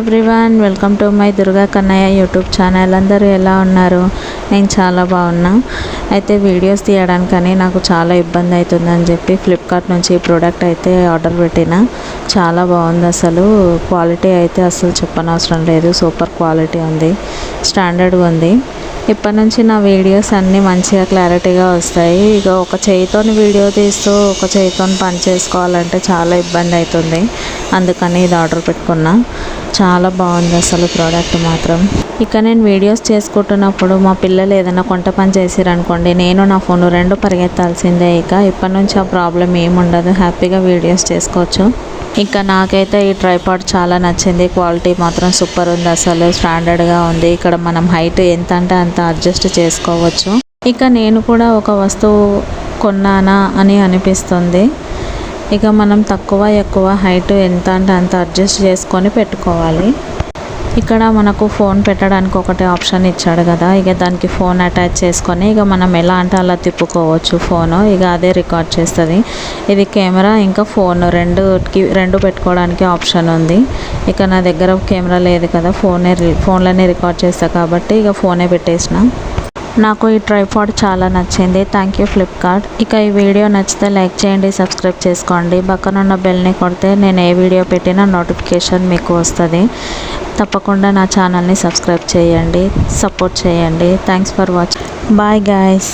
Everyone, welcome to my Durga Kannayya YouTube channel. అందరూ ఎలా ఉన్నారు? నేను చాలా బాగున్నా. అయితే వీడియోస్ తీయడానికని నాకు చాలా ఇబ్బంది అవుతుందని చెప్పి ఫ్లిప్కార్ట్ నుంచి ప్రోడక్ట్ అయితే ఆర్డర్ పెట్టిన. చాలా బాగుంది. అసలు క్వాలిటీ అయితే అసలు చెప్పనవసరం లేదు. సూపర్ క్వాలిటీ ఉంది, స్టాండర్డ్గా ఉంది. ఇప్పటి నుంచి నా వీడియోస్ అన్నీ మంచిగా క్లారిటీగా వస్తాయి. ఇక ఒక చేయితో వీడియో తీస్తూ ఒక చేయితో పని చేసుకోవాలంటే చాలా ఇబ్బంది అవుతుంది. అందుకని ఇది ఆర్డర్ పెట్టుకున్నా. చాలా బాగుంది అసలు ప్రోడక్ట్ మాత్రం. ఇక నేను వీడియోస్ చేసుకుంటున్నప్పుడు మా పిల్లలు ఏదైనా కొంట పని చేసిరనుకోండి, నేను నా ఫోన్ రెండు పరిగెత్తాల్సిందే. ఇప్పటి నుంచి ఆ ప్రాబ్లం ఏముండదు, హ్యాపీగా వీడియోస్ చేసుకోవచ్చు. ఇక నాకైతే ఈ ట్రైపాడ్ చాలా నచ్చింది. క్వాలిటీ మాత్రం సూపర్ ఉంది, అసలు స్టాండర్డ్గా ఉంది. ఇక్కడ మనం హైట్ ఎంత అంటే అంత అడ్జస్ట్ చేసుకోవచ్చు. ఇక నేను కూడా ఒక వస్తువు కొన్నానా అని అనిపిస్తుంది. ఇక మనం తక్కువ ఎక్కువ హైట్ ఎంత అంటే అంత అడ్జస్ట్ చేసుకొని పెట్టుకోవాలి. ఇక్కడ మనకు ఫోన్ పెట్టడానికి ఒకటే ఆప్షన్ ఇచ్చాడు కదా, ఇక దానికి ఫోన్ అటాచ్ చేసుకొని ఇక మనం ఎలా అంటే అలా తిప్పుకోవచ్చు ఫోను. ఇక అదే రికార్డ్ చేస్తుంది. ఇది కెమెరా ఇంకా ఫోన్ రెండు పెట్టుకోవడానికి ఆప్షన్ ఉంది. ఇక నా దగ్గర కెమెరా లేదు కదా, ఫోన్లోనే రికార్డ్ చేస్తా కాబట్టి ఇక ఫోనే పెట్టేసిన. నాకు ఈ ట్రైపాడ్ చాలా నచ్చింది. Thank you Flipkart. ఇక ఈ వీడియో నచ్చితే లైక్ చేయండి, సబ్స్క్రైబ్ చేసుకోండి. పక్కనున్న బెల్ని కొడితే నేను ఏ వీడియో పెట్టినా నోటిఫికేషన్ మీకు వస్తుంది. తప్పకుండా నా ఛానల్ని సబ్స్క్రైబ్ చేయండి, సపోర్ట్ చేయండి. Thanks for watching. Bye guys.